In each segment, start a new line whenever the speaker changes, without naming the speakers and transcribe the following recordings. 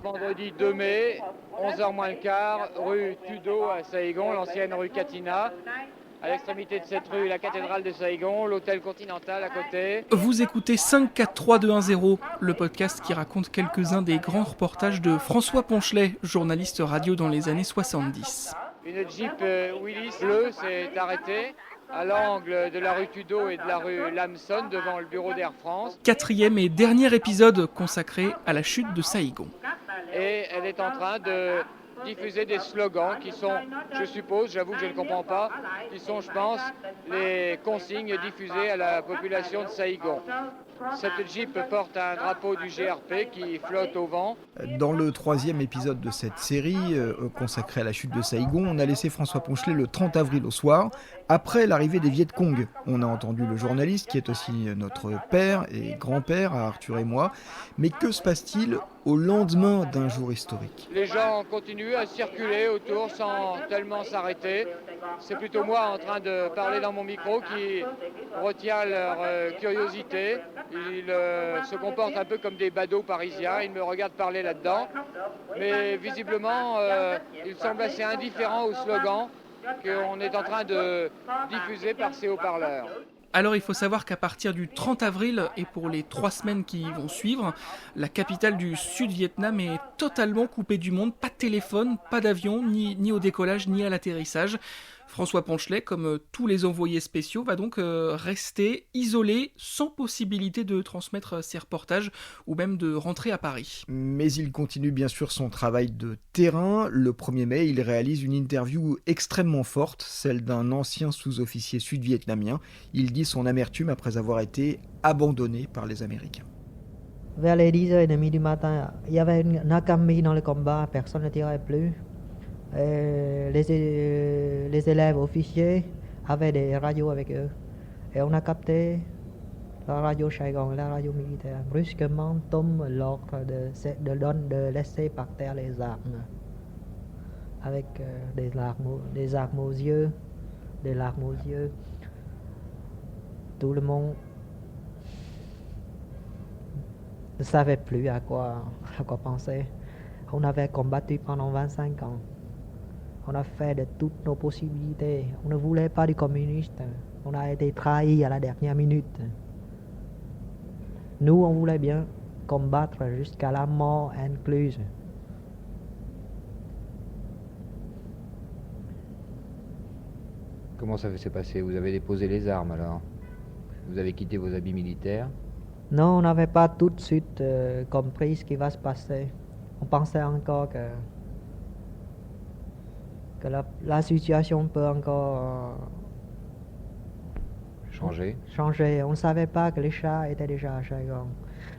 Vendredi 2 mai, 11h moins le quart, rue Tudo à Saïgon, l'ancienne rue Katina. À l'extrémité de cette rue, la cathédrale de Saïgon, l'hôtel Continental à côté.
Vous écoutez 5, 4, 3, 2, 1, 0, le podcast qui raconte quelques-uns des grands reportages de François Ponchelet, journaliste radio dans les années 70.
Une Jeep Willys bleue s'est arrêtée à l'angle de la rue Tudo et de la rue Lamson devant le bureau d'Air France.
4e et dernier épisode consacré à la chute de Saïgon.
Et elle est en train de diffuser des slogans qui sont, je suppose, j'avoue que je ne comprends pas, qui sont, je pense, les consignes diffusées à la population de Saïgon. Cette Jeep porte un drapeau du GRP qui flotte au vent.
Dans le 3e épisode de cette série, consacré à la chute de Saïgon, on a laissé François Ponchelet le 30 avril au soir, après l'arrivée des Viet Cong. On a entendu le journaliste, qui est aussi notre père et grand-père, à Arthur et moi. Mais que se passe-t-il au lendemain d'un jour historique ?
Les gens continuent à circuler autour sans tellement s'arrêter. C'est plutôt moi en train de parler dans mon micro qui retient leur curiosité. Ils se comportent un peu comme des badauds parisiens. Ils me regardent parler là-dedans. Mais visiblement, ils semblent assez indifférents au slogan qu'on est en train de diffuser par ces haut-parleurs.
Alors il faut savoir qu'à partir du 30 avril et pour les 3 semaines qui vont suivre, la capitale du Sud-Vietnam est totalement coupée du monde. Pas de téléphone, pas d'avion, ni au décollage, ni à l'atterrissage. François Ponchelet, comme tous les envoyés spéciaux, va donc rester isolé, sans possibilité de transmettre ses reportages ou même de rentrer à Paris.
Mais il continue bien sûr son travail de terrain. Le 1er mai, il réalise une interview extrêmement forte, celle d'un ancien sous-officier sud-vietnamien. Il dit son amertume après avoir été abandonné par les Américains.
Vers les 10h30 du matin, il y avait une accalmie dans le combat, personne ne tirait plus. Les élèves officiers avaient des radios avec eux. Et on a capté la radio Saigon, la radio militaire. Brusquement tombe l'ordre de laisser par terre les armes. Avec des larmes aux yeux. Tout le monde ne savait plus à quoi penser. On avait combattu pendant 25 ans. On a fait de toutes nos possibilités. On ne voulait pas du communiste. On a été trahis à la dernière minute. Nous, on voulait bien combattre jusqu'à la mort incluse.
Comment ça s'est passé ? Vous avez déposé les armes alors ? Vous avez quitté vos habits militaires ?
Non, on n'avait pas tout de suite compris ce qui va se passer. On pensait encore que la situation peut encore
changer.
On ne savait pas que les chats étaient déjà à Saigon.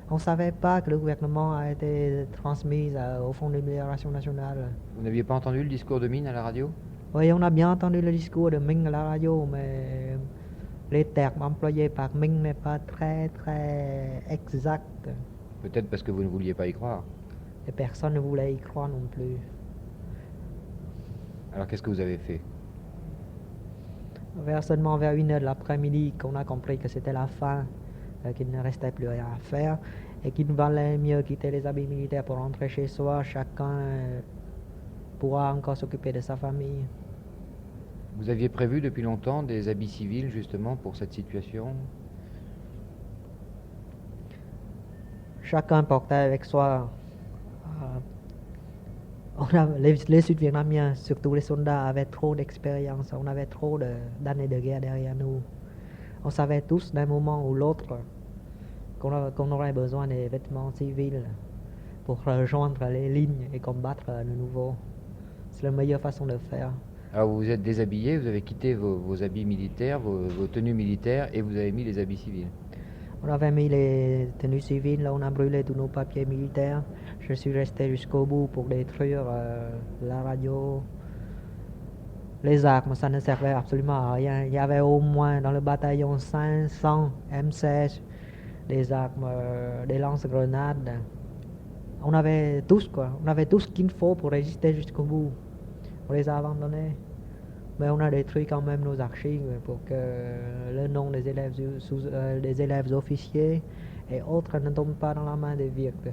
On ne savait pas que le gouvernement a été transmis au Fonds de libération nationale.
Vous n'aviez pas entendu le discours de Minh à la radio ?
Oui, on a bien entendu le discours de Minh à la radio, mais les termes employés par Minh n'est pas très exacts.
Peut-être parce que vous ne vouliez pas y croire.
Et personne ne voulait y croire non plus.
Alors qu'est-ce que vous avez fait ?
Seulement vers 1h de l'après-midi qu'on a compris que c'était la fin, qu'il ne restait plus rien à faire et qu'il valait mieux quitter les habits militaires pour rentrer chez soi. Chacun pourra encore s'occuper de sa famille.
Vous aviez prévu depuis longtemps des habits civils justement pour cette situation ?
Chacun portait avec soi. Les Sud-Vietnamiens, surtout les soldats, avaient trop d'expérience. On avait trop d'années de guerre derrière nous. On savait tous d'un moment ou l'autre qu'on aurait besoin des vêtements civils pour rejoindre les lignes et combattre de nouveau. C'est la meilleure façon de faire.
Alors vous vous êtes déshabillé, vous avez quitté vos habits militaires, vos tenues militaires et vous avez mis les habits civils.
On avait mis les tenues civiles, là on a brûlé tous nos papiers militaires. Je suis resté jusqu'au bout pour détruire la radio. Les armes, ça ne servait absolument à rien. Il y avait au moins dans le bataillon 500 M16, des armes, des lance-grenades. On avait tout ce qu'il faut pour résister jusqu'au bout. On les a abandonnés. Mais on a détruit quand même nos archives pour que le nom des élèves officiers et autres ne tombent pas dans la main des Virtes.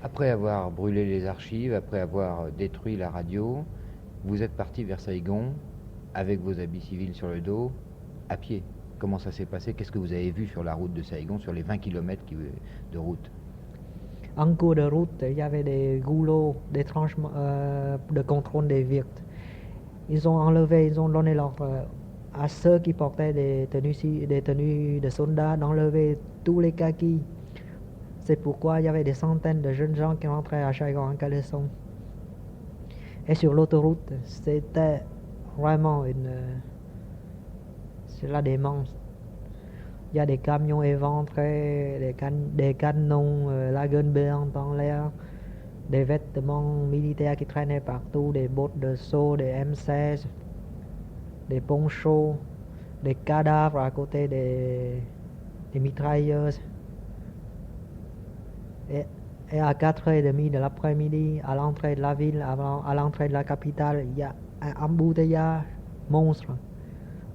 Après avoir brûlé les archives, après avoir détruit la radio, vous êtes parti vers Saïgon avec vos habits civils sur le dos, à pied. Comment ça s'est passé? Qu'est-ce que vous avez vu sur la route de Saïgon, sur les 20 km de route?
En cours de route, il y avait des goulots, des tranchements de contrôle des Virtes. Ils ont donné l'ordre à ceux qui portaient des tenues de soldats d'enlever tous les kakis. C'est pourquoi il y avait des centaines de jeunes gens qui rentraient à Saigon en caleçon. Et sur l'autoroute, c'était vraiment c'est la démence. Il y a des camions éventrés, des canons, lagunbéantes en l'air, des vêtements militaires qui traînaient partout, des bottes de saut, des M16, des ponchos, des cadavres à côté des mitrailleuses. Et à 4h30 de l'après-midi, à l'entrée de la ville, à l'entrée de la capitale, il y a un embouteillage monstre.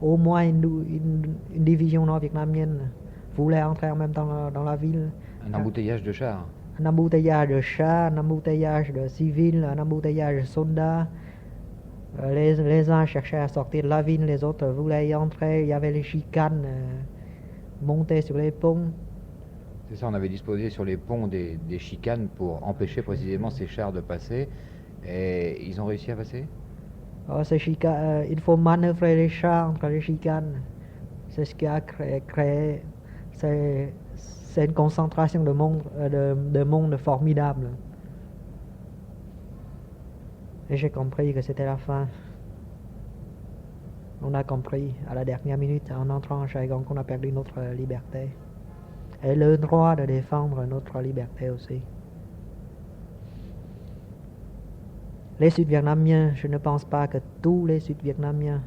Au moins une division nord-vietnamienne voulait entrer en même temps dans la ville.
Un embouteillage de chars?
Un embouteillage de chars, un embouteillage de civils, un embouteillage de soldats. Les uns cherchaient à sortir de la ville, les autres voulaient y entrer. Il y avait les chicanes montées sur les ponts.
C'est ça, on avait disposé sur les ponts des chicanes pour empêcher précisément ces chars de passer. Et ils ont réussi à passer?
Il faut manœuvrer les chars entre les chicanes. C'est ce qui a créé. C'est une concentration de monde formidable. Et j'ai compris que c'était la fin. On a compris à la dernière minute, en entrant à Saigon, qu'on a perdu notre liberté. Et le droit de défendre notre liberté aussi. Les Sud-Vietnamiens, je ne pense pas que tous les Sud-Vietnamiens,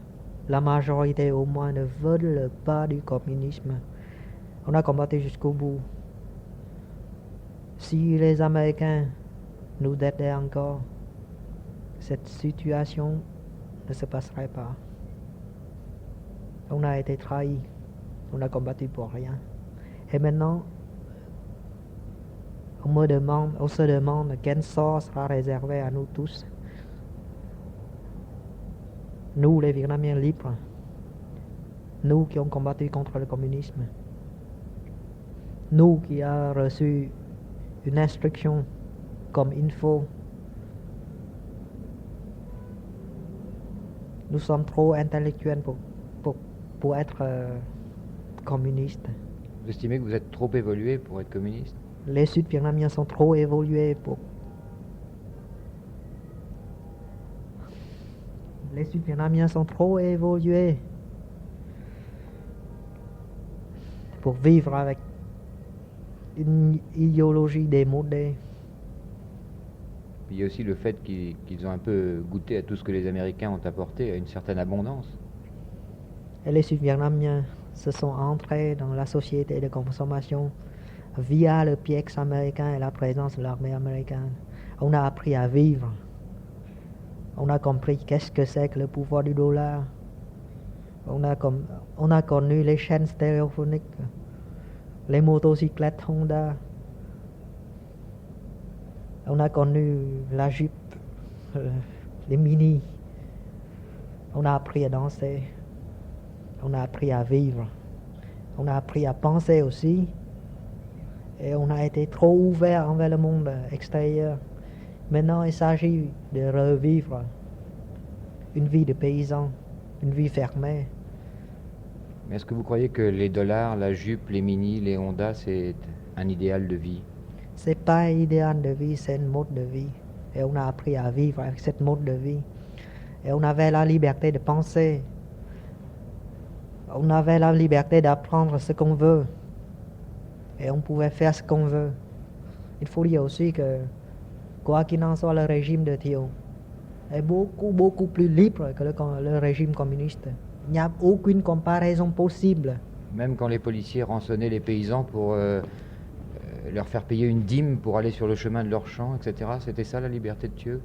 la majorité au moins, ne veulent pas du communisme. On a combattu jusqu'au bout. Si les Américains nous aidaient encore, cette situation ne se passerait pas. On a été trahis. On a combattu pour rien. Et maintenant, on se demande quel sort sera réservé à nous tous. Nous, les Vietnamiens libres, nous qui avons combattu contre le communisme, nous qui avons reçu une instruction comme il faut. Nous sommes trop intellectuels pour être communistes.
Vous estimez que vous êtes trop évolué pour être communiste?
Les Sud-Vietnamiens sont trop évolués pour... Les Sud-Vietnamiens sont trop évolués pour vivre avec une idéologie démodée.
Il y a aussi le fait qu'ils ont un peu goûté à tout ce que les Américains ont apporté, à une certaine abondance.
Et les Sud-Vietnamiens se sont entrés dans la société de consommation via le PX américain et la présence de l'armée américaine. On a appris à vivre. On a compris qu'est-ce que c'est que le pouvoir du dollar. On a connu les chaînes stéréophoniques, les motocyclettes Honda. On a connu la Jeep, les Mini. On a appris à danser. On a appris à vivre. On a appris à penser aussi. Et on a été trop ouvert envers le monde extérieur. Maintenant, il s'agit de revivre une vie de paysan, une vie fermée.
Mais est-ce que vous croyez que les dollars, la Jupe, les Mini, les Honda, c'est un idéal de vie?
C'est pas un idéal de vie, c'est un mode de vie. Et on a appris à vivre avec cette mode de vie. Et on avait la liberté de penser. On avait la liberté d'apprendre ce qu'on veut. Et on pouvait faire ce qu'on veut. Il faut dire aussi que, quoi qu'il en soit, le régime de Thieu est beaucoup plus libre que le régime communiste. Il n'y a aucune comparaison possible.
Même quand les policiers rançonnaient les paysans pour leur faire payer une dîme pour aller sur le chemin de leur champ, etc., c'était ça la liberté de Thieu?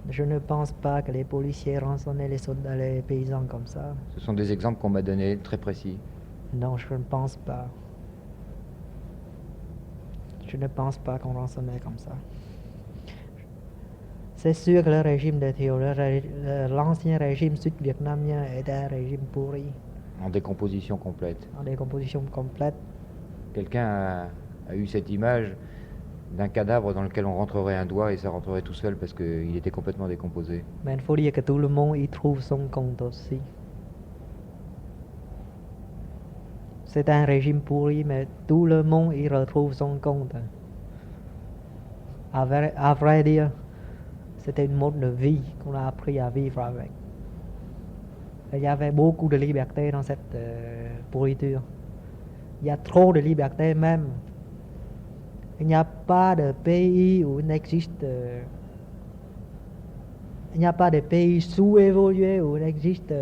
Je ne pense pas que les policiers rançonnaient les soldats, les paysans comme ça.
Ce sont des exemples qu'on m'a donnés, très précis.
Non, je ne pense pas. Je ne pense pas qu'on rançonnait comme ça. C'est sûr que le régime de Thieu, l'ancien régime sud-vietnamien était un régime pourri,
En décomposition complète.
en décomposition complète.
Quelqu'un a eu cette image d'un cadavre dans lequel on rentrerait un doigt et ça rentrerait tout seul parce qu'il était complètement décomposé.
Mais il faut dire que tout le monde y trouve son compte aussi. C'est un régime pourri, mais tout le monde y retrouve son compte. À vrai dire, c'était une mode de vie qu'on a appris à vivre avec. Il y avait beaucoup de liberté dans cette pourriture. Il y a trop de liberté même. Il n'y a pas de pays où il n'existe... il n'y a pas de pays sous-évolué où il existe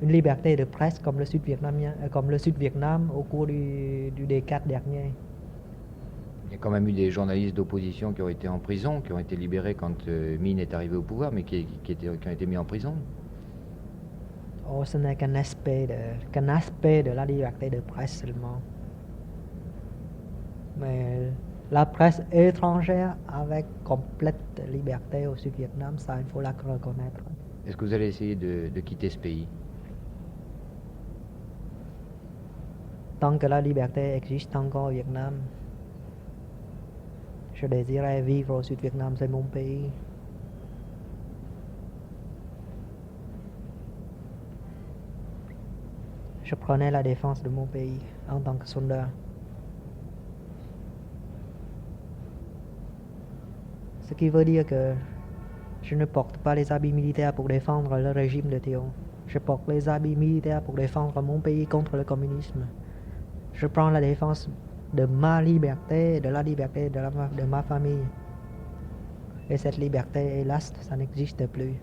une liberté de presse comme le Sud-Vietnam au cours du décade dernier.
Il y a quand même eu des journalistes d'opposition qui ont été en prison, qui ont été libérés quand Minh est arrivé au pouvoir, mais qui ont été mis en prison.
Oh, ce n'est qu'un aspect de la liberté de presse seulement. Mais la presse étrangère avec complète liberté au Sud-Vietnam, ça, il faut la reconnaître.
Est-ce que vous allez essayer de quitter ce pays?
Tant que la liberté existe encore au Vietnam, je désirais vivre au Sud-Vietnam, c'est mon pays. Je prenais la défense de mon pays en tant que soldat. Ce qui veut dire que je ne porte pas les habits militaires pour défendre le régime de Thieu. Je porte les habits militaires pour défendre mon pays contre le communisme. Je prends la défense de ma liberté, de la liberté de ma famille. Et cette liberté, hélas, ça n'existe plus.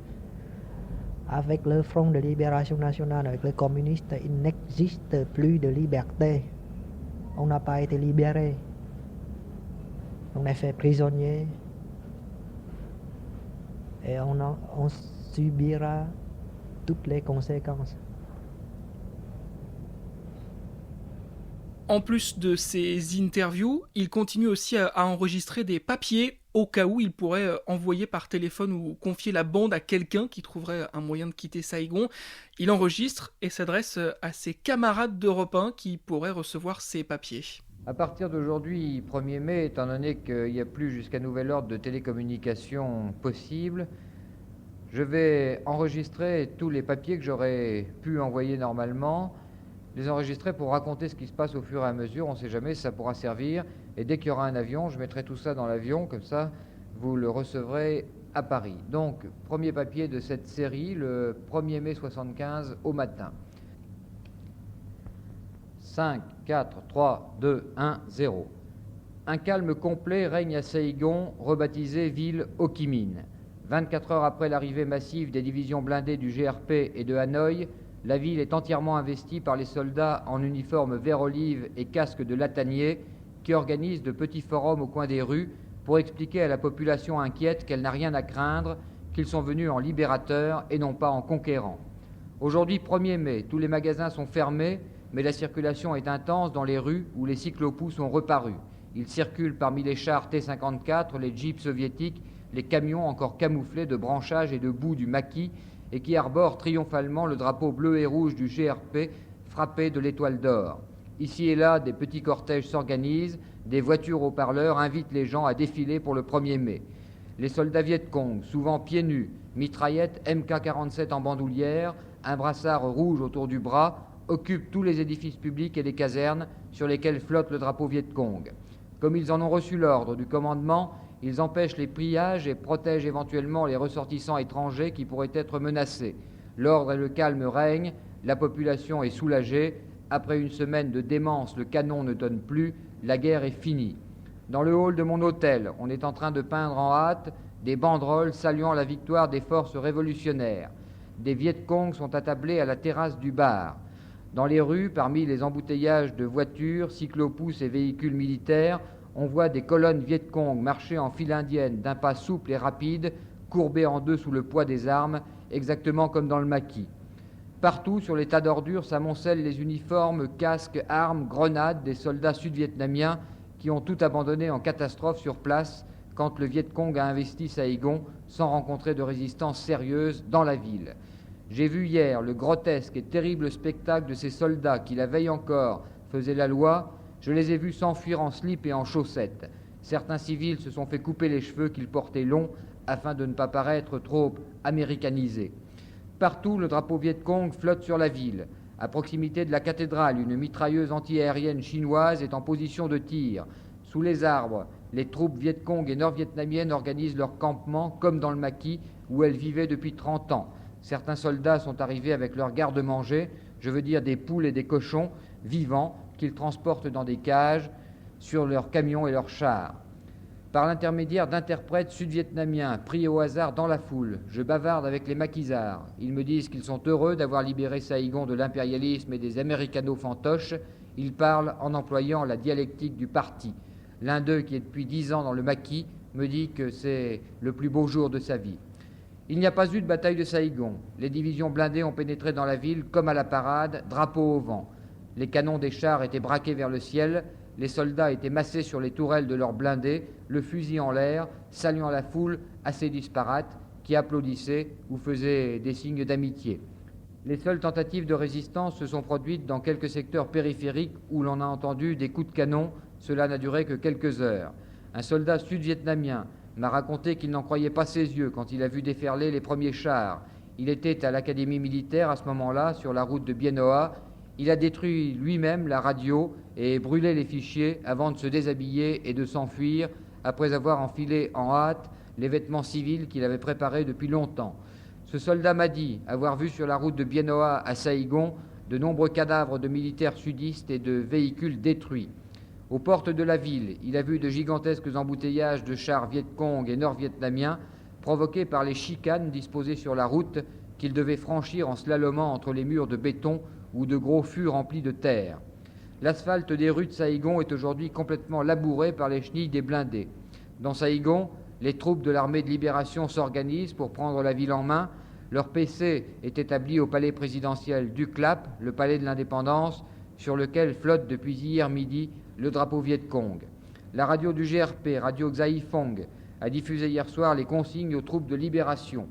Avec le Front de Libération Nationale, avec les communistes, il n'existe plus de liberté. On n'a pas été libéré. On est fait prisonnier. Et on subira toutes les conséquences.
En plus de ces interviews, il continue aussi à enregistrer des papiers au cas où il pourrait envoyer par téléphone ou confier la bande à quelqu'un qui trouverait un moyen de quitter Saigon. Il enregistre et s'adresse à ses camarades d'Europe 1 qui pourraient recevoir ces papiers.
À partir d'aujourd'hui, 1er mai, étant donné qu'il n'y a plus jusqu'à nouvel ordre de télécommunication possible, je vais enregistrer tous les papiers que j'aurais pu envoyer normalement, les enregistrer pour raconter ce qui se passe au fur et à mesure, on ne sait jamais si ça pourra servir, et dès qu'il y aura un avion, je mettrai tout ça dans l'avion, comme ça vous le recevrez à Paris. Donc, premier papier de cette série, le 1er mai 75 au matin. 5, 4, 3, 2, 1, 0. Un calme complet règne à Saigon, rebaptisé ville Ho Chi Minh. 24 heures après l'arrivée massive des divisions blindées du GRP et de Hanoï, la ville est entièrement investie par les soldats en uniforme vert olive et casque de latanier qui organisent de petits forums au coin des rues pour expliquer à la population inquiète qu'elle n'a rien à craindre, qu'ils sont venus en libérateurs et non pas en conquérants. Aujourd'hui, 1er mai, tous les magasins sont fermés, mais la circulation est intense dans les rues où les cyclopous sont reparus. Ils circulent parmi les chars T-54, les jeeps soviétiques, les camions encore camouflés de branchages et de boue du maquis et qui arborent triomphalement le drapeau bleu et rouge du GRP frappé de l'étoile d'or. Ici et là, des petits cortèges s'organisent, des voitures haut-parleurs invitent les gens à défiler pour le 1er mai. Les soldats Viet Cong, souvent pieds nus, mitraillettes MK-47 en bandoulière, un brassard rouge autour du bras, occupent tous les édifices publics et les casernes sur lesquels flotte le drapeau Viet Cong. Comme ils en ont reçu l'ordre du commandement, ils empêchent les pillages et protègent éventuellement les ressortissants étrangers qui pourraient être menacés. L'ordre et le calme règnent, la population est soulagée. Après une semaine de démence, le canon ne donne plus, la guerre est finie. Dans le hall de mon hôtel, on est en train de peindre en hâte des banderoles saluant la victoire des forces révolutionnaires. Des Viet Cong sont attablés à la terrasse du bar. Dans les rues, parmi les embouteillages de voitures, cyclopous et véhicules militaires, on voit des colonnes Viet Cong marcher en file indienne d'un pas souple et rapide,
courbés en deux sous le poids des armes, exactement comme dans le maquis. Partout, sur les tas d'ordures, s'amoncellent les uniformes, casques, armes, grenades des soldats sud-vietnamiens qui ont tout abandonné en catastrophe sur place quand le Viet Cong a investi Saïgon sans rencontrer de résistance sérieuse dans la ville. J'ai vu hier le grotesque et terrible spectacle de ces soldats qui, la veille encore, faisaient la loi. Je les ai vus s'enfuir en slip et en chaussettes. Certains civils se sont fait couper les cheveux qu'ils portaient longs afin de ne pas paraître trop américanisés. Partout, le drapeau Viet Cong flotte sur la ville. À proximité de la cathédrale, une mitrailleuse antiaérienne chinoise est en position de tir. Sous les arbres, les troupes Viet Cong et nord-vietnamiennes organisent leur campement comme dans le maquis où elles vivaient depuis 30 ans. Certains soldats sont arrivés avec leurs garde-manger, je veux dire des poules et des cochons vivants qu'ils transportent dans des cages sur leurs camions et leurs chars. Par l'intermédiaire d'interprètes sud-vietnamiens pris au hasard dans la foule, je bavarde avec les maquisards. Ils me disent qu'ils sont heureux d'avoir libéré Saïgon de l'impérialisme et des américano-fantoches. Ils parlent en employant la dialectique du parti. L'un d'eux, qui est depuis 10 ans dans le maquis, me dit que c'est le plus beau jour de sa vie. Il n'y a pas eu de bataille de Saïgon. Les divisions blindées ont pénétré dans la ville comme à la parade, drapeau au vent. Les canons des chars étaient braqués vers le ciel, les soldats étaient massés sur les tourelles de leurs blindés, le fusil en l'air, saluant la foule assez disparate qui applaudissait ou faisait des signes d'amitié. Les seules tentatives de résistance se sont produites dans quelques secteurs périphériques où l'on a entendu des coups de canon. Cela n'a duré que quelques heures. Un soldat sud-vietnamien m'a raconté qu'il n'en croyait pas ses yeux quand il a vu déferler les premiers chars. Il était à l'académie militaire à ce moment-là, sur la route de Bien Hoa. Il a détruit lui-même la radio et brûlé les fichiers avant de se déshabiller et de s'enfuir après avoir enfilé en hâte les vêtements civils qu'il avait préparés depuis longtemps. Ce soldat m'a dit avoir vu sur la route de Bien Hoa à Saïgon de nombreux cadavres de militaires sudistes et de véhicules détruits. Aux portes de la ville, il a vu de gigantesques embouteillages de chars Viet Cong et nord-vietnamiens provoqués par les chicanes disposées sur la route qu'il devait franchir en slalomant entre les murs de béton ou de gros fûts remplis de terre. L'asphalte des rues de Saïgon est aujourd'hui complètement labouré par les chenilles des blindés. Dans Saïgon, les troupes de l'armée de libération s'organisent pour prendre la ville en main. Leur PC est établi au palais présidentiel du Clap, le palais de l'indépendance, sur lequel flotte depuis hier midi le drapeau Viet Cong. La radio du GRP, Radio Xai Phong, a diffusé hier soir les consignes aux troupes de libération.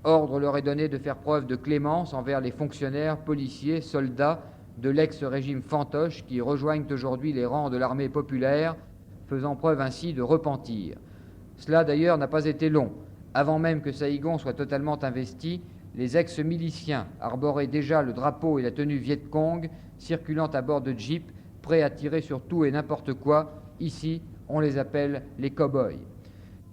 Ordre leur est donné de faire preuve de clémence envers les fonctionnaires, policiers, soldats de l'ex-régime fantoche qui rejoignent aujourd'hui les rangs de l'armée populaire, faisant preuve ainsi de repentir. Cela d'ailleurs n'a pas été long. Avant même que Saïgon soit totalement investi, les ex-miliciens arboraient déjà le drapeau et la tenue Viet Cong, circulant à bord de jeeps, prêts à tirer sur tout et n'importe quoi. Ici, on les appelle les cow-boys.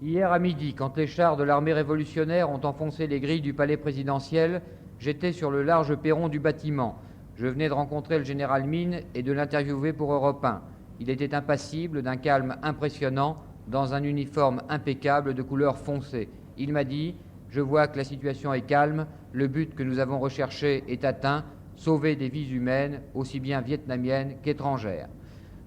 Hier à midi, quand les chars de l'armée révolutionnaire ont enfoncé les grilles du palais présidentiel, j'étais sur le large perron du bâtiment. Je venais de rencontrer le général Mine et de l'interviewer pour Europe 1. Il était impassible, d'un calme impressionnant, dans un uniforme impeccable de couleur foncée. Il m'a dit « Je vois que la situation est calme, le but que nous avons recherché est atteint, sauver des vies humaines, aussi bien vietnamiennes qu'étrangères. »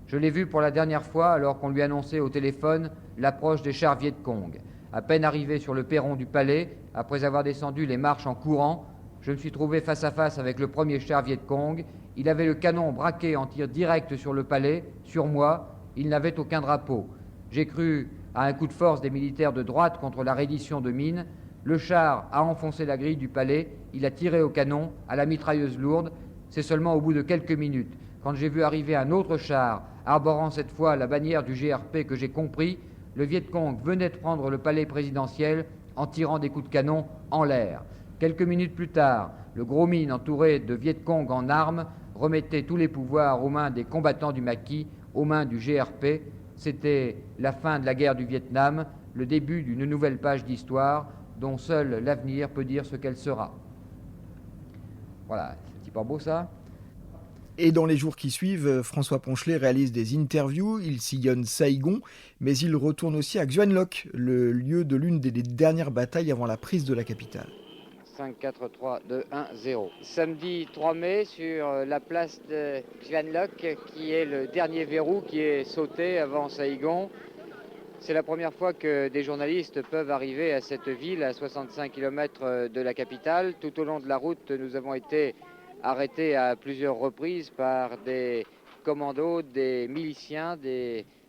Je l'ai vu pour la dernière fois alors qu'on lui annonçait au téléphone l'approche des chars Viet Cong. À peine arrivé sur le perron du palais, après avoir descendu les marches en courant, je me suis trouvé face à face avec le premier char Viet Cong. Il avait le canon braqué en tir direct sur le palais, sur moi. Il n'avait aucun drapeau. J'ai cru à un coup de force des militaires de droite contre la reddition de Mine. Le char a enfoncé la grille du palais. Il a tiré au canon, à la mitrailleuse lourde. C'est seulement au bout de quelques minutes, quand j'ai vu arriver un autre char, arborant cette fois la bannière du GRP, que j'ai compris, le Viet Cong venait de prendre le palais présidentiel en tirant des coups de canon en l'air. Quelques minutes plus tard, le gros Mine, entouré de Viet Cong en armes, remettait tous les pouvoirs aux mains des combattants du maquis, aux mains du GRP. C'était la fin de la guerre du Vietnam, le début d'une nouvelle page d'histoire dont seul l'avenir peut dire ce qu'elle sera. Voilà, c'est pas beau ça ?
Et dans les jours qui suivent, François Ponchelet réalise des interviews, il sillonne Saïgon, mais il retourne aussi à Xuan Loc, le lieu de l'une des dernières batailles avant la prise de la capitale.
5, 4, 3, 2, 1, 0. Samedi 3 mai, sur la place de Xuan Loc, qui est le dernier verrou qui est sauté avant Saïgon. C'est la première fois que des journalistes peuvent arriver à cette ville à 65 km de la capitale. Tout au long de la route, nous avons été arrêtés à plusieurs reprises par des commandos, des miliciens,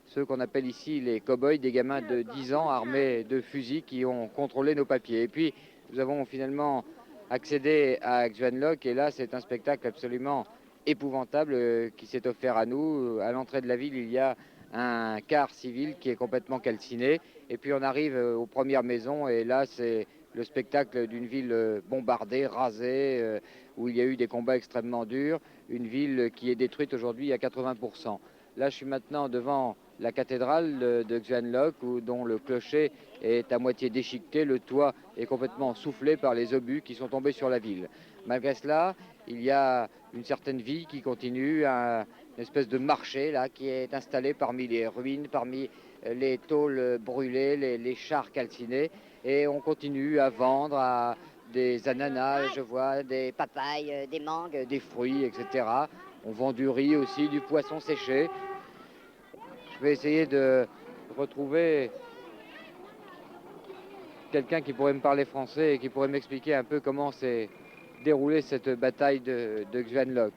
ceux qu'on appelle ici les cow-boys, des gamins de 10 ans armés de fusils qui ont contrôlé nos papiers. Et puis nous avons finalement accédé à Xuan Loc et là c'est un spectacle absolument épouvantable qui s'est offert à nous. À l'entrée de la ville, il y a un car civil qui est complètement calciné. Et puis on arrive aux premières maisons et là c'est le spectacle d'une ville bombardée, rasée, où il y a eu des combats extrêmement durs. Une ville qui est détruite aujourd'hui à 80%. Là je suis maintenant devant la cathédrale de Xuan Loc dont le clocher est à moitié déchiqueté, le toit est complètement soufflé par les obus qui sont tombés sur la ville. Malgré cela, il y a une certaine vie qui continue, une espèce de marché là, qui est installé parmi les ruines, parmi les tôles brûlées, les chars calcinés. Et on continue à vendre des ananas, je vois, des papayes, des mangues, des fruits, etc. On vend du riz aussi, du poisson séché. Je vais essayer de retrouver quelqu'un qui pourrait me parler français et qui pourrait m'expliquer un peu comment s'est déroulée cette bataille de Xuan Loc.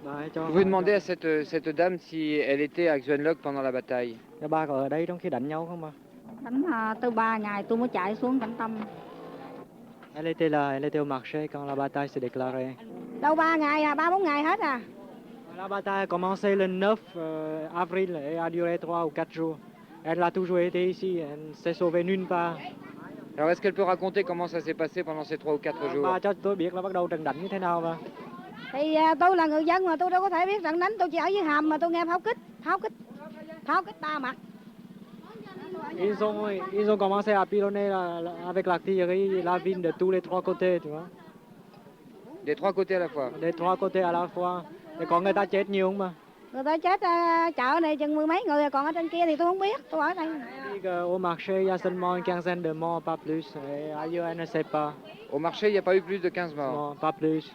Vous pouvez demander à cette dame si elle était à Xuan Loc pendant la bataille.
Ba có ở đây trong khi đánh nhau không bà?
Đánh từ 3 ngày tôi mới chạy xuống Cảnh Tâm.
Elle était là, elle était au marché quand la bataille s'est déclarée.
Đâu 3 ngày 3-4 ngày hết à.
La bataille a commencé le 9 avril et a duré 3 ou 4 jours. Elle a toujours été ici, elle ne s'est sauvée nulle part.
Alors est-ce qu'elle peut raconter comment ça s'est passé pendant ces 3 ou 4 jours?
Bà cho tôi biết là bắt đầu trận đánh như thế nào bà?
Thì tôi là người dân mà tôi đâu có thể biết trận đánh, tôi chỉ ở dưới hầm mà tôi nghe pháo kích 3 mặt.
Ils ont commencé à pilonner avec l'artillerie la ville de tous les 3 côtés, tu vois.
Des 3 côtés à la fois?
Des 3 côtés à la fois. Et có người ta chết nhiều không bà?
Người ta chết chợ này chừng 10 mấy người, còn ở trên kia thì tôi không biết, tôi ở đây.
Au marché, il y a seulement une quinzaine de morts, pas plus. Et ailleurs, elle ne sait pas.
Au marché, il n'y a pas eu plus de 15 morts?
Non, pas plus.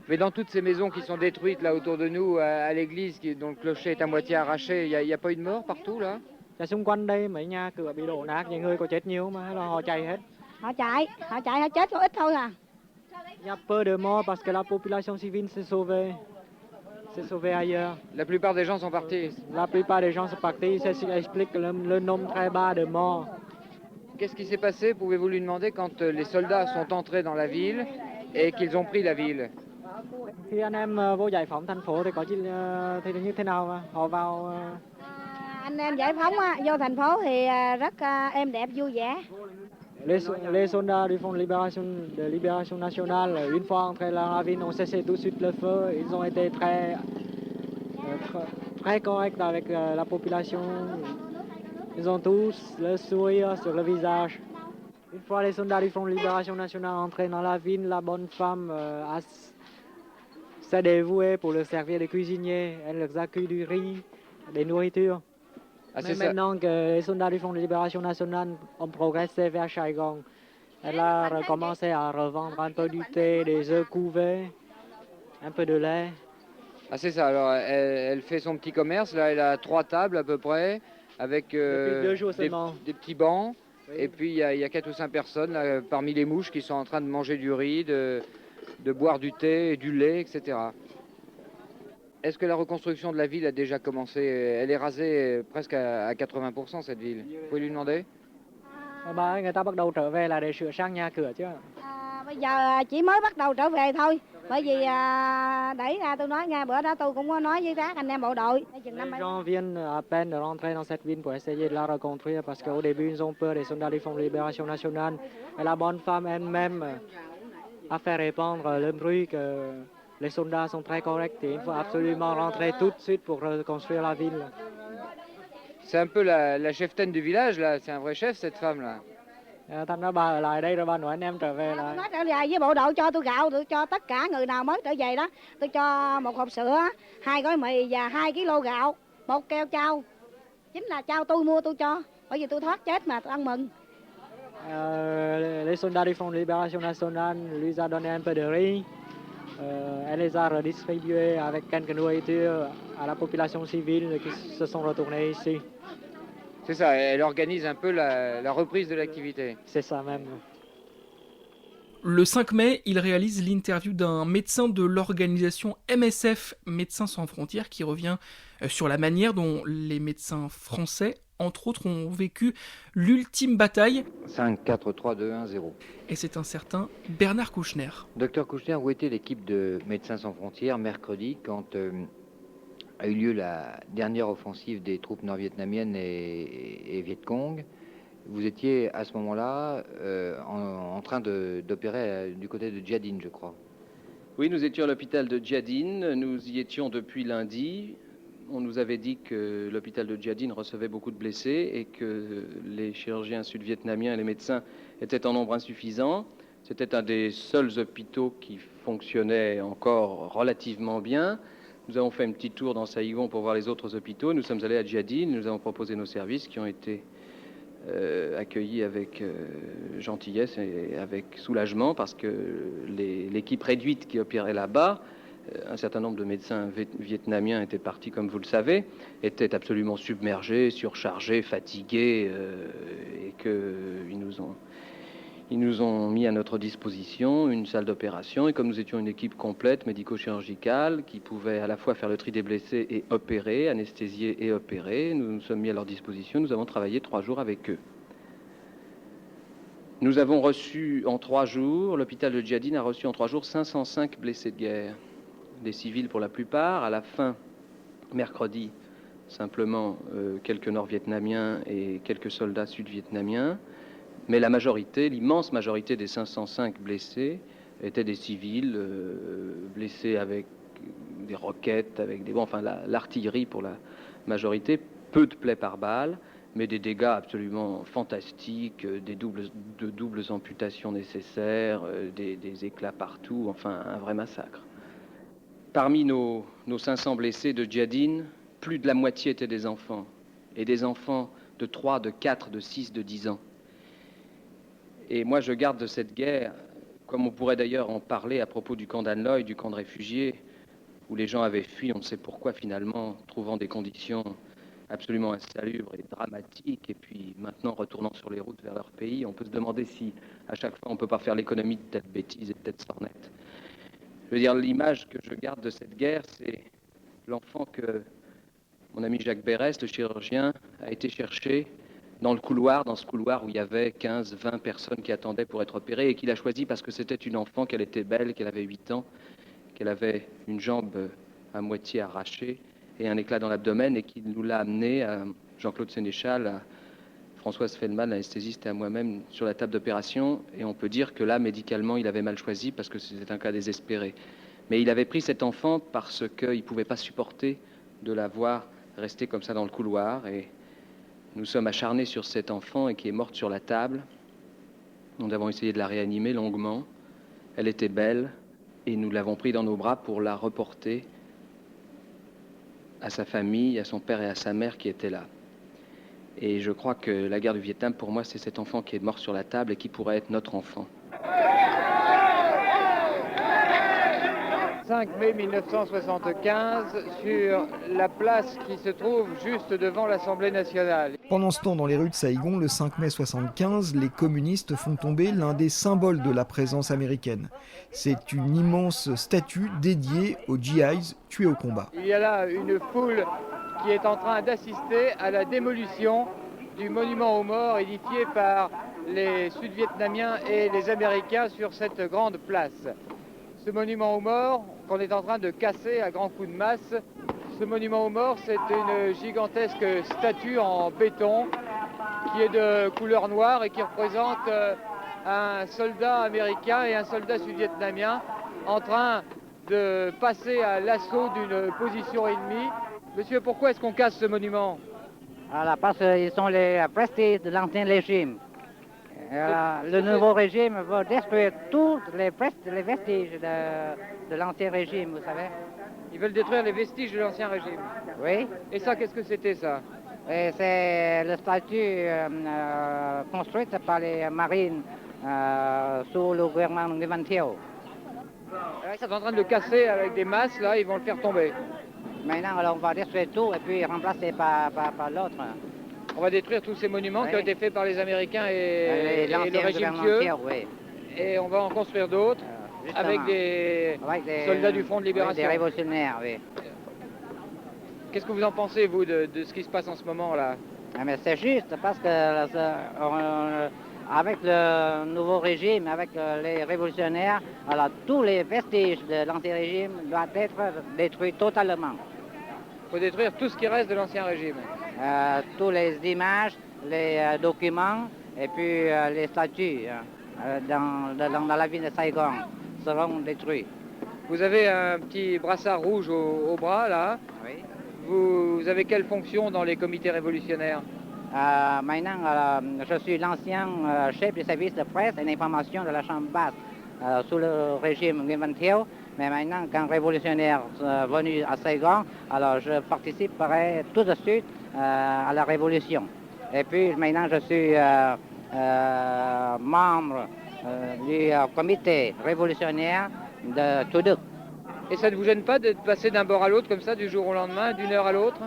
Mais dans toutes ces maisons qui sont détruites là autour de nous, à l'église dont le clocher est à moitié arraché, il n'y a pas eu de morts partout là?
Xung quanh đây mấy nhà cửa bị đổ nát, những người có chết nhiều mà hay là họ chạy hết?
Họ chết có ít thôi à.
Il y a peu de morts parce que la population civile s'est sauvée ailleurs.
La plupart des gens sont partis?
La plupart des gens sont partis, ça explique le nombre très bas de morts.
Qu'est-ce qui s'est passé, pouvez-vous lui demander, quand les soldats sont entrés dans la ville et qu'ils ont pris la ville?
Khi anh em vô giải phóng thành phố thì thì như thế nào? Họ vào...
Anh em giải phóng vô thành phố thì rất êm đẹp vui vẻ.
Les soldats du Front de Libération Nationale, une fois entrés dans la ville, ont cessé tout de suite le feu. Ils ont été très corrects avec la population. Ils ont tous le sourire sur le visage. Une fois les soldats du Front de Libération Nationale entrés dans la ville, la bonne femme s'est dévouée pour leur servir de cuisinier. Elle leur a cuit du riz, des nourritures.
Ah,
mais maintenant que les soldats du Front de Libération Nationale ont progressé vers Saigon, elle a recommencé à revendre un peu du thé, des œufs couvés, un peu de lait.
Ah c'est ça, alors elle fait son petit commerce, là elle a 3 tables à peu près, avec des petits bancs, oui. Et puis il y a 4 ou 5 personnes là, parmi les mouches qui sont en train de manger du riz, de boire du thé, du lait, etc. Est-ce que la reconstruction de la ville a déjà commencé? Elle est rasée presque à 80% cette ville. Vous pouvez lui demander?
Bà người ta bắt đầu trở về là để sửa sang nhà cửa chứ?
Bây giờ chỉ mới bắt đầu trở về thôi. Bởi vì đẩy ra tôi nói nghe bữa đó tôi cũng có nói với các anh em bộ đội.
Les gens viennent à peine de rentrer dans cette ville pour essayer de la reconstruire parce qu'au début ils ont peur des soldats du Front de Libération Nationale. Et la bonne femme elle-même a fait répandre le bruit que les soldats sont très corrects et il faut absolument rentrer tout de suite pour reconstruire la ville.
C'est un peu la cheftaine du village là, c'est un vrai chef cette femme là.
Thành ra bà ở lại đây rồi bà nói anh em trở về lại.
Nói trở về với bộ đội cho tôi gạo, tôi cho tất cả người nào mới trở về đó. Tôi cho 1 hộp sữa, 2 gói mì và 2 kg gạo, 1 keo chao. Chính là chao tôi mua tôi cho, bởi vì tôi thoát chết mà tôi ăn mừng.
Les soldats du Front de Libération Nationale lui a donné un peu de riz. Elle les a redistribués avec quelques nourritures à la population civile qui se sont retournés ici.
C'est ça, elle organise un peu la reprise de l'activité.
C'est ça même.
Le 5 mai, il réalise l'interview d'un médecin de l'organisation MSF, Médecins sans frontières, qui revient sur la manière dont les médecins français, entre autres, ont vécu l'ultime bataille.
5, 4, 3, 2, 1, 0.
Et c'est un certain Bernard Kouchner.
Docteur Kouchner, où était l'équipe de Médecins sans frontières mercredi quand a eu lieu la dernière offensive des troupes nord-vietnamiennes et Viet Cong? Vous étiez à ce moment-là en train d'opérer du côté de Gia Dinh, je crois.
Oui, nous étions à l'hôpital de Gia Dinh. Nous y étions depuis lundi. On nous avait dit que l'hôpital de Gia Dinh recevait beaucoup de blessés et que les chirurgiens sud-vietnamiens et les médecins étaient en nombre insuffisant. C'était un des seuls hôpitaux qui fonctionnait encore relativement bien. Nous avons fait un petit tour dans Saïgon pour voir les autres hôpitaux. Nous sommes allés à Gia Dinh. Nous avons proposé nos services qui ont été accueillis avec gentillesse et avec soulagement parce que l'équipe réduite qui opérait là-bas, un certain nombre de médecins vietnamiens étaient partis, comme vous le savez, étaient absolument submergés, surchargés, fatigués et qu'ils nous ont mis à notre disposition une salle d'opération. Et comme nous étions une équipe complète médico-chirurgicale qui pouvait à la fois faire le tri des blessés et opérer, anesthésier et opérer, nous nous sommes mis à leur disposition. Nous avons travaillé 3 jours avec eux. Nous avons reçu en 3 jours, l'hôpital de Gia Dinh a reçu en 3 jours 505 blessés de guerre, des civils pour la plupart. À la fin, mercredi, simplement quelques Nord-Vietnamiens et quelques soldats sud-vietnamiens. Mais la majorité, l'immense majorité des 505 blessés étaient des civils blessés avec des roquettes, avec des enfin l'artillerie pour la majorité, peu de plaies par balle, mais des dégâts absolument fantastiques, de doubles amputations nécessaires, des éclats partout, enfin un vrai massacre. Parmi nos 500 blessés de Gia Dinh, plus de la moitié étaient des enfants, et des enfants de 3, de 4, de 6, de 10 ans. Et moi, je garde de cette guerre, comme on pourrait d'ailleurs en parler à propos du camp d'An Loy, du camp de réfugiés, où les gens avaient fui, on ne sait pourquoi finalement, trouvant des conditions absolument insalubres et dramatiques, et puis maintenant retournant sur les routes vers leur pays. On peut se demander si, à chaque fois, on ne peut pas faire l'économie de telles bêtises et de telles sornettes. Je veux dire, l'image que je garde de cette guerre, c'est l'enfant que mon ami Jacques Berès, le chirurgien, a été chercher dans ce couloir où il y avait 15, 20 personnes qui attendaient pour être opérées et qu'il a choisi parce que c'était une enfant, qu'elle était belle, qu'elle avait 8 ans, qu'elle avait une jambe à moitié arrachée et un éclat dans l'abdomen et qu'il nous l'a amené à Jean-Claude Sénéchal, à Françoise Feldman, l'anesthésiste, et à moi-même sur la table d'opération. Et on peut dire que là, médicalement, il avait mal choisi parce que c'était un cas désespéré. Mais il avait pris cet enfant parce qu'il ne pouvait pas supporter de la voir rester comme ça dans le couloir. Et nous sommes acharnés sur cet enfant et qui est morte sur la table. Nous avons essayé de la réanimer longuement. Elle était belle et nous l'avons pris dans nos bras pour la reporter à sa famille, à son père et à sa mère qui étaient là. Et je crois que la guerre du Vietnam, pour moi, c'est cet enfant qui est mort sur la table et qui pourrait être notre enfant.
5 mai 1975, sur la place qui se trouve juste devant l'Assemblée nationale.
Pendant ce temps, dans les rues de Saïgon, le 5 mai 75, les communistes font tomber l'un des symboles de la présence américaine. C'est une immense statue dédiée aux GIs tués au combat.
Il y a là une foule qui est en train d'assister à la démolition du monument aux morts édifié par les Sud-Vietnamiens et les Américains sur cette grande place. Ce monument aux morts qu'on est en train de casser à grands coups de masse, ce monument aux morts, c'est une gigantesque statue en béton qui est de couleur noire et qui représente un soldat américain et un soldat sud-vietnamien en train de passer à l'assaut d'une position ennemie. Monsieur, pourquoi est-ce qu'on casse ce monument?
Alors, parce qu'ils sont les vestiges de l'ancien régime. Le nouveau régime va détruire tous les vestiges de l'ancien régime, vous savez.
Ils veulent détruire les vestiges de l'ancien régime?
Oui.
Et ça, qu'est-ce que c'était, ça?
C'est la statue construite par les marines sous le gouvernement de Van Thieu.
Ils sont en train de le casser avec des masses, là, ils vont le faire tomber.
Maintenant, alors, on va détruire tout et puis remplacer par l'autre.
On va détruire tous ces monuments qui ont été faits par les Américains et le régime Thieu.
Oui.
Et on va en construire d'autres avec des soldats du Front de Libération.
Oui, des révolutionnaires, oui.
Qu'est-ce que vous en pensez, vous, de ce qui se passe en ce moment-là?
Mais c'est juste parce que avec le nouveau régime, avec les révolutionnaires, alors tous les vestiges de l'ancien-régime doivent être détruits totalement.
Il faut détruire tout ce qui reste de l'ancien régime.
Tous les images, les documents et puis les statues dans la ville de Saigon seront détruits.
Vous avez un petit brassard rouge au bras, là.
Oui.
Vous avez quelle fonction dans les comités révolutionnaires?
Maintenant, je suis l'ancien chef du service de presse et d'information de la Chambre basse sous le régime Nguyen Van Thieu. Mais maintenant, quand révolutionnaire venu à Saigon, alors je participerai tout de suite à la révolution. Et puis maintenant, je suis membre du comité révolutionnaire de Tuduk. Et
ça ne vous gêne pas d'être passé d'un bord à l'autre comme ça, du jour au lendemain, d'une heure à l'autre?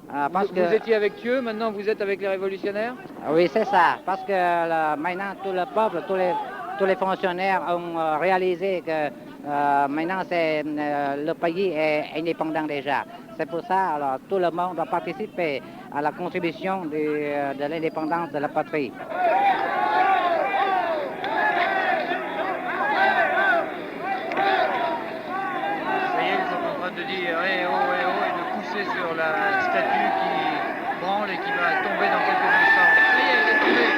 Vous étiez avec Thieu, maintenant vous êtes avec les révolutionnaires?
Oui, c'est ça, parce que maintenant tout le peuple, tous les fonctionnaires ont réalisé que maintenant le pays est indépendant déjà. C'est pour ça alors tout le monde doit participer à la contribution de l'indépendance de la patrie.
Ça y est, ils sont en train de dire eh oh, et de pousser sur la statue qui branle et qui va tomber dans quelques instants. Ça y est, elle est tombée.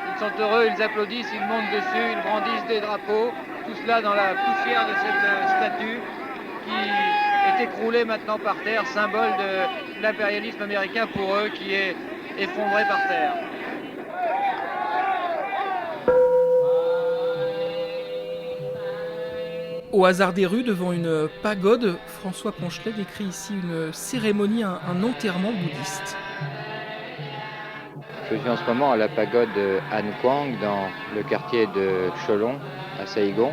Ils sont heureux, ils applaudissent, ils montent dessus, ils brandissent des drapeaux, tout cela dans la poussière de cette statue qui est écroulée maintenant par terre, symbole de l'impérialisme américain pour eux qui est effondré par terre.
Au hasard des rues, devant une pagode, François Ponchelet décrit ici une cérémonie, un enterrement bouddhiste.
Je suis en ce moment à la pagode An Quang dans le quartier de Cholon à Saigon.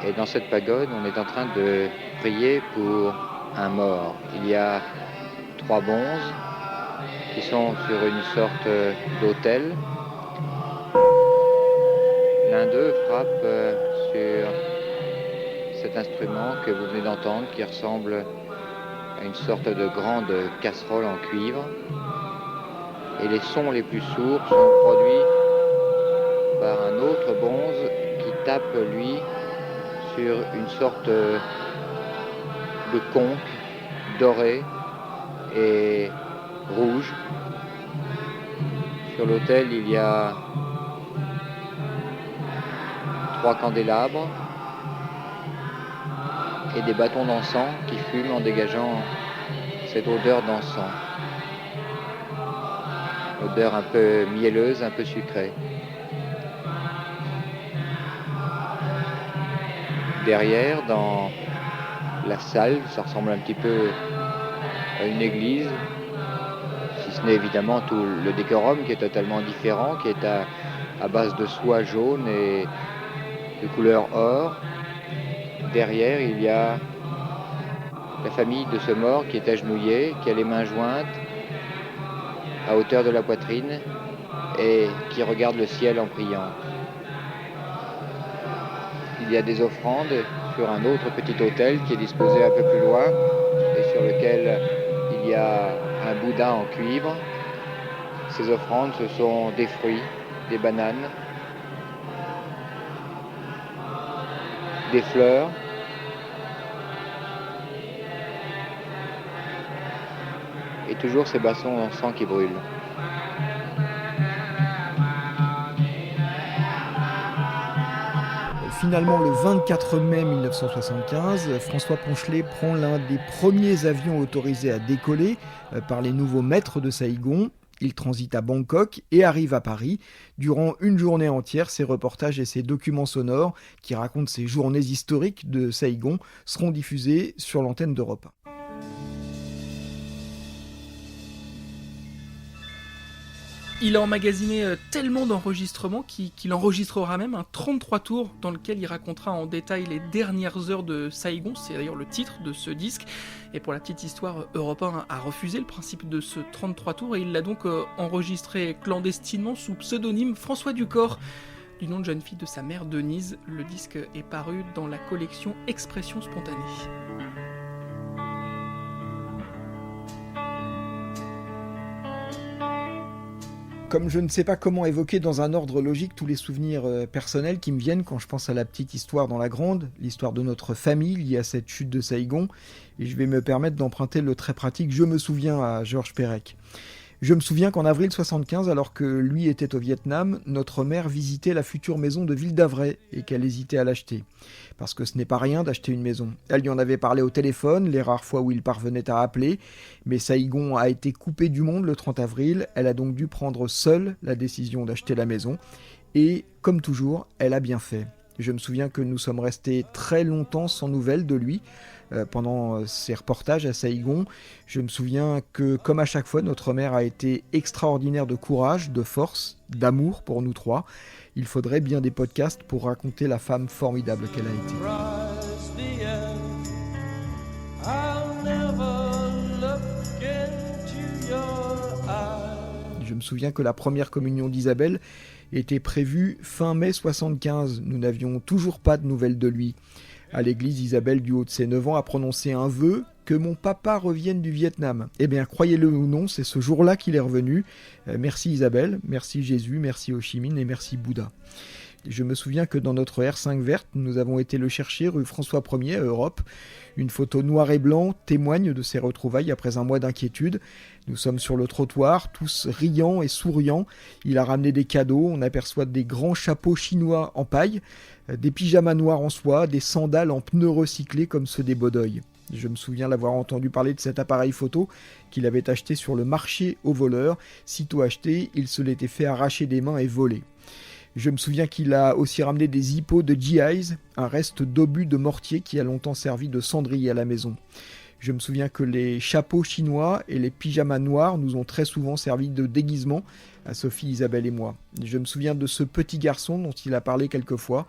Et dans cette pagode, on est en train de prier pour un mort. Il y a 3 bonzes qui sont sur une sorte d'autel. L'un d'eux frappe sur cet instrument que vous venez d'entendre qui ressemble à une sorte de grande casserole en cuivre. Et les sons les plus sourds sont produits par un autre bonze qui tape, lui, sur une sorte de conque doré et rouge. Sur l'autel, il y a 3 candélabres et des bâtons d'encens qui fument en dégageant cette odeur d'encens. Odeur un peu mielleuse, un peu sucrée. Derrière, dans la salle, ça ressemble un petit peu à une église, si ce n'est évidemment tout le décorum qui est totalement différent, qui est à base de soie jaune et de couleur or. Derrière, il y a la famille de ce mort qui est agenouillé, qui a les mains jointes à hauteur de la poitrine et qui regarde le ciel en priant. Il y a des offrandes sur un autre petit autel qui est disposé un peu plus loin et sur lequel il y a un Bouddha en cuivre. Ces offrandes, ce sont des fruits, des bananes, des fleurs, et toujours ces bâtons d'encens qui brûlent.
Finalement, le 24 mai 1975, François Ponchelet prend l'un des premiers avions autorisés à décoller par les nouveaux maîtres de Saigon. Il transite à Bangkok et arrive à Paris. Durant une journée entière, ses reportages et ses documents sonores qui racontent ces journées historiques de Saigon seront diffusés sur l'antenne d'Europe 1.
Il a emmagasiné tellement d'enregistrements qu'il enregistrera même un 33 tours dans lequel il racontera en détail les dernières heures de Saïgon, c'est d'ailleurs le titre de ce disque. Et pour la petite histoire, Europe 1 a refusé le principe de ce 33 tours et il l'a donc enregistré clandestinement sous pseudonyme François Ducor, du nom de jeune fille de sa mère Denise. Le disque est paru dans la collection Expression spontanée.
Comme je ne sais pas comment évoquer dans un ordre logique tous les souvenirs personnels qui me viennent quand je pense à la petite histoire dans la grande, l'histoire de notre famille liée à cette chute de Saïgon, et je vais me permettre d'emprunter le très pratique « Je me souviens » à Georges Perec. Je me souviens qu'en avril 1975, alors que lui était au Vietnam, notre mère visitait la future maison de Ville d'Avray et qu'elle hésitait à l'acheter. Parce que ce n'est pas rien d'acheter une maison. Elle lui en avait parlé au téléphone, les rares fois où il parvenait à appeler, mais Saïgon a été coupé du monde le 30 avril, elle a donc dû prendre seule la décision d'acheter la maison, et, comme toujours, elle a bien fait. Je me souviens que nous sommes restés très longtemps sans nouvelles de lui, pendant ses reportages à Saïgon. Je me souviens que, comme à chaque fois, notre mère a été extraordinaire de courage, de force, d'amour pour nous trois. Il faudrait bien des podcasts pour raconter la femme formidable qu'elle a été. Je me souviens que la première communion d'Isabelle était prévue fin mai 1975. Nous n'avions toujours pas de nouvelles de lui. À l'église, Isabelle, du haut de ses 9 ans, a prononcé un vœu que mon papa revienne du Vietnam. Eh bien, croyez-le ou non, c'est ce jour-là qu'il est revenu. Merci Isabelle, merci Jésus, merci Ho Chi Minh et merci Bouddha. Je me souviens que dans notre R5 verte, nous avons été le chercher rue François 1er à Europe. Une photo noir et blanc témoigne de ces retrouvailles après un mois d'inquiétude. Nous sommes sur le trottoir, tous riants et souriants. Il a ramené des cadeaux, on aperçoit des grands chapeaux chinois en paille, des pyjamas noirs en soie, des sandales en pneus recyclés comme ceux des Bodoy. Je me souviens l'avoir entendu parler de cet appareil photo qu'il avait acheté sur le marché aux voleurs. Sitôt acheté, il se l'était fait arracher des mains et voler. Je me souviens qu'il a aussi ramené des hippos de GIs, un reste d'obus de mortier qui a longtemps servi de cendrier à la maison. Je me souviens que les chapeaux chinois et les pyjamas noirs nous ont très souvent servi de déguisement à Sophie, Isabelle et moi. Je me souviens de ce petit garçon dont il a parlé quelquefois,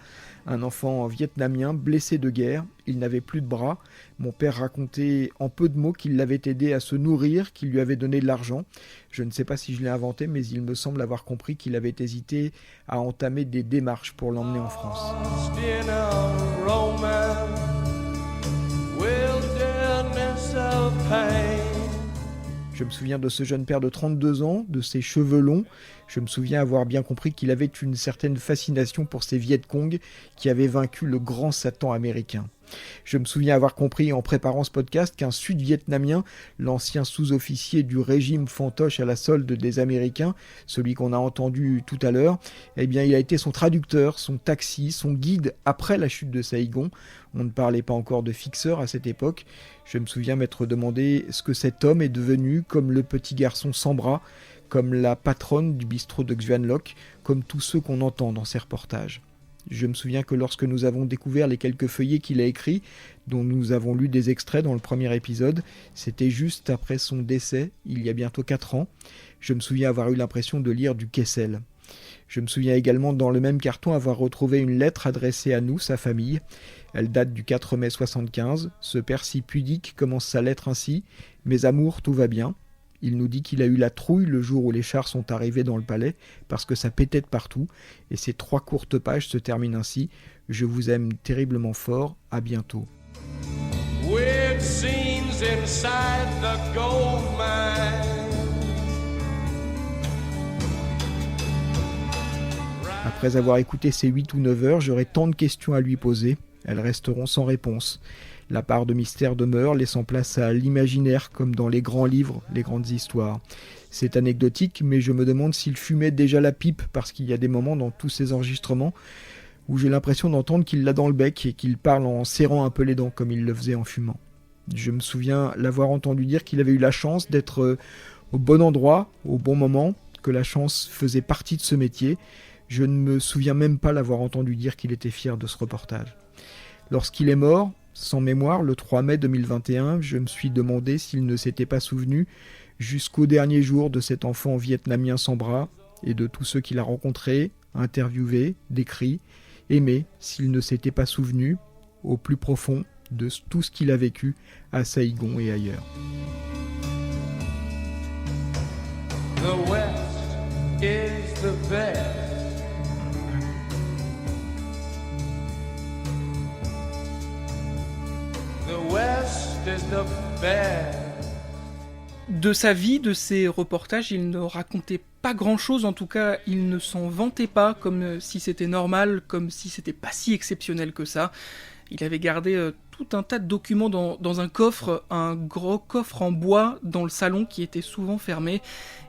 un enfant vietnamien blessé de guerre. Il n'avait plus de bras. Mon père racontait en peu de mots qu'il l'avait aidé à se nourrir, qu'il lui avait donné de l'argent. Je ne sais pas si je l'ai inventé, mais il me semble avoir compris qu'il avait hésité à entamer des démarches pour l'emmener en France. Je me souviens de ce jeune père de 32 ans, de ses cheveux longs. Je me souviens avoir bien compris qu'il avait une certaine fascination pour ces Viet Cong qui avaient vaincu le grand Satan américain. Je me souviens avoir compris en préparant ce podcast qu'un Sud-Vietnamien, l'ancien sous-officier du régime fantoche à la solde des Américains, celui qu'on a entendu tout à l'heure, eh bien il a été son traducteur, son taxi, son guide après la chute de Saïgon. On ne parlait pas encore de fixeur à cette époque. Je me souviens m'être demandé ce que cet homme est devenu, comme le petit garçon sans bras, comme la patronne du bistrot de Xuan Loc, comme tous ceux qu'on entend dans ces reportages. Je me souviens que lorsque nous avons découvert les quelques feuillets qu'il a écrits, dont nous avons lu des extraits dans le premier épisode, c'était juste après son décès, il y a bientôt 4 ans. Je me souviens avoir eu l'impression de lire du Kessel. Je me souviens également dans le même carton avoir retrouvé une lettre adressée à nous, sa famille. Elle date du 4 mai 1975. Ce père si pudique commence sa lettre ainsi « Mes amours, tout va bien ». Il nous dit qu'il a eu la trouille le jour où les chars sont arrivés dans le palais parce que ça pétait de partout. Et ces 3 courtes pages se terminent ainsi. Je vous aime terriblement fort. À bientôt. Après avoir écouté ces 8 ou 9 heures, j'aurai tant de questions à lui poser. Elles resteront sans réponse. La part de mystère demeure, laissant place à l'imaginaire comme dans les grands livres, les grandes histoires. C'est anecdotique, mais je me demande s'il fumait déjà la pipe, parce qu'il y a des moments dans tous ces enregistrements où j'ai l'impression d'entendre qu'il l'a dans le bec et qu'il parle en serrant un peu les dents comme il le faisait en fumant. Je me souviens l'avoir entendu dire qu'il avait eu la chance d'être au bon endroit, au bon moment, que la chance faisait partie de ce métier. Je ne me souviens même pas l'avoir entendu dire qu'il était fier de ce reportage. Lorsqu'il est mort, sans mémoire, le 3 mai 2021, je me suis demandé s'il ne s'était pas souvenu, jusqu'au dernier jour de cet enfant vietnamien sans bras, et de tous ceux qu'il a rencontrés, interviewés, décrits, aimés, s'il ne s'était pas souvenu, au plus profond, de tout ce qu'il a vécu à Saïgon et ailleurs.
The West is the best. The West is the best.
De sa vie, de ses reportages, il ne racontait pas grand-chose, en tout cas, il ne s'en vantait pas, comme si c'était normal, comme si c'était pas si exceptionnel que ça. Il avait gardé tout un tas de documents dans un coffre, un gros coffre en bois dans le salon qui était souvent fermé.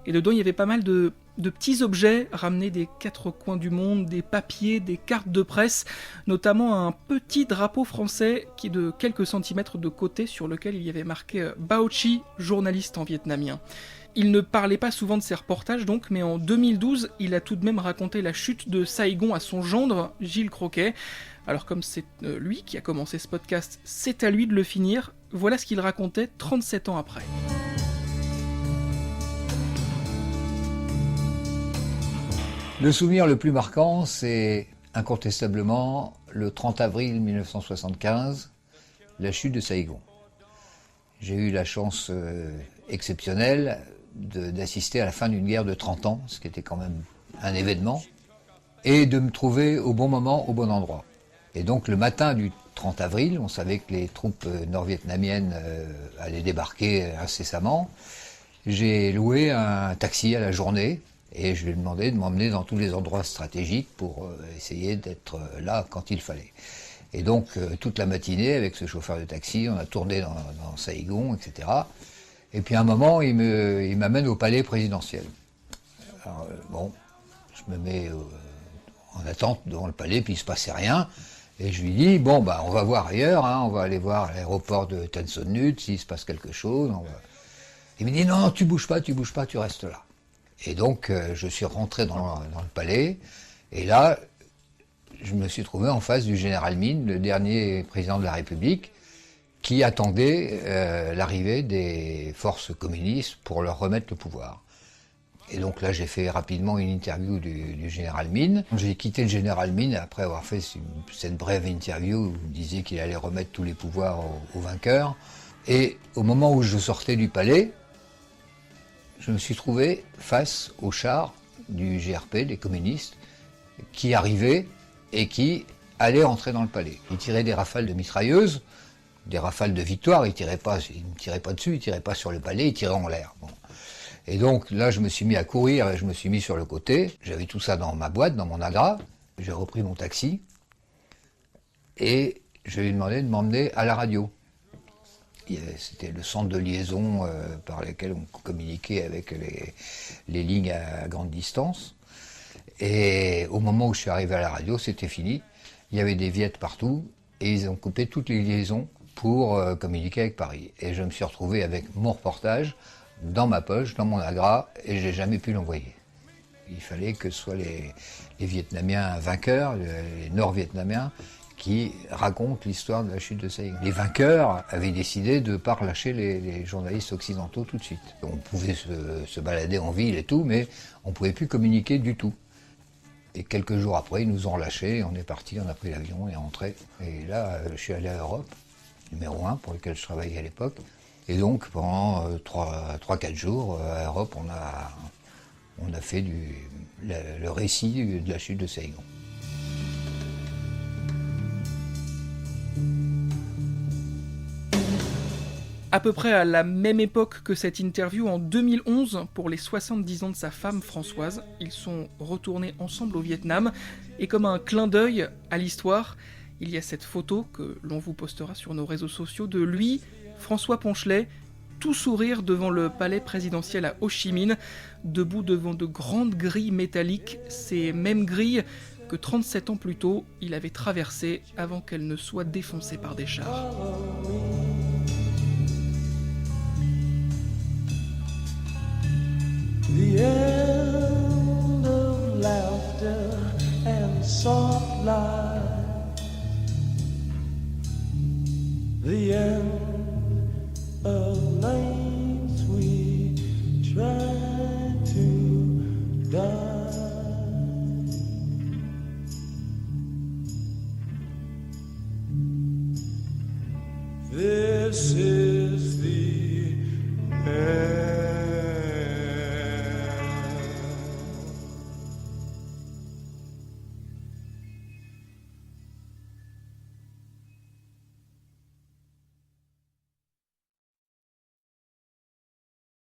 Et dedans, il y avait pas mal de petits objets ramenés des quatre coins du monde, des papiers, des cartes de presse, notamment un petit drapeau français qui est de quelques centimètres de côté sur lequel il y avait marqué Bao Chi, journaliste en vietnamien. Il ne parlait pas souvent de ses reportages donc, mais en 2012, il a tout de même raconté la chute de Saïgon à son gendre, Gilles Croquet. Alors comme c'est lui qui a commencé ce podcast, c'est à lui de le finir. Voilà ce qu'il racontait 37 ans après.
Le souvenir le plus marquant, c'est incontestablement le 30 avril 1975, la chute de Saïgon. J'ai eu la chance exceptionnelle d'assister à la fin d'une guerre de 30 ans, ce qui était quand même un événement, et de me trouver au bon moment, au bon endroit. Et donc le matin du 30 avril, on savait que les troupes nord-vietnamiennes allaient débarquer incessamment. J'ai loué un taxi à la journée et je lui ai demandé de m'emmener dans tous les endroits stratégiques pour essayer d'être là quand il fallait. Et donc toute la matinée, avec ce chauffeur de taxi, on a tourné dans Saïgon, etc. Et puis à un moment, il m'amène au palais présidentiel. Alors, bon, je me mets en attente devant le palais, puis il se passait rien. Et je lui dis, bon, bah, on va voir ailleurs, hein, on va aller voir à l'aéroport de Tan Son Nhut, s'il se passe quelque chose. Il me dit, non, tu bouges pas, tu restes là. Et donc, je suis rentré dans le palais, et là, je me suis trouvé en face du général Minh, le dernier président de la République, qui attendait l'arrivée des forces communistes pour leur remettre le pouvoir. Et donc là, j'ai fait rapidement une interview du général Minh. J'ai quitté le général Minh après avoir fait cette brève interview où il disait qu'il allait remettre tous les pouvoirs aux vainqueurs. Et au moment où je sortais du palais, je me suis trouvé face au char du GRP, des communistes, qui arrivaient et qui allaient entrer dans le palais. Ils tiraient des rafales de mitrailleuses, des rafales de victoire, ils ne tiraient pas dessus, ils ne tiraient pas sur le palais, ils tiraient en l'air. Bon. Et donc là, je me suis mis à courir et je me suis mis sur le côté. J'avais tout ça dans ma boîte, dans mon agra. J'ai repris mon taxi et je lui ai demandé de m'emmener à la radio. C'était le centre de liaison par lequel on communiquait avec les lignes à grande distance. Et au moment où je suis arrivé à la radio, c'était fini. Il y avait des Viettes partout et ils ont coupé toutes les liaisons pour communiquer avec Paris. Et je me suis retrouvé avec mon reportage dans ma poche, dans mon agra, et j'ai jamais pu l'envoyer. Il fallait que ce soit les Vietnamiens vainqueurs, les Nord-Vietnamiens, qui racontent l'histoire de la chute de Saïgon. Les vainqueurs avaient décidé de ne pas relâcher les journalistes occidentaux tout de suite. On pouvait se balader en ville et tout, mais on ne pouvait plus communiquer du tout. Et quelques jours après, ils nous ont relâchés, on est parti, on a pris l'avion et rentré. Et là, je suis allé à Europe, numéro 1, pour lequel je travaillais à l'époque. Et donc, pendant 3-4 jours, à Europe, on a fait le récit de la chute de Saïgon.
À peu près à la même époque que cette interview, en 2011, pour les 70 ans de sa femme Françoise, ils sont retournés ensemble au Vietnam. Et comme un clin d'œil à l'histoire, il y a cette photo que l'on vous postera sur nos réseaux sociaux de lui, François Ponchelet, tout sourire devant le palais présidentiel à Ho Chi Minh, debout devant de grandes grilles métalliques, ces mêmes grilles que 37 ans plus tôt, il avait traversées avant qu'elles ne soient défoncées par des chars.
The end of laughter and soft light. The end of nights we try to die. This is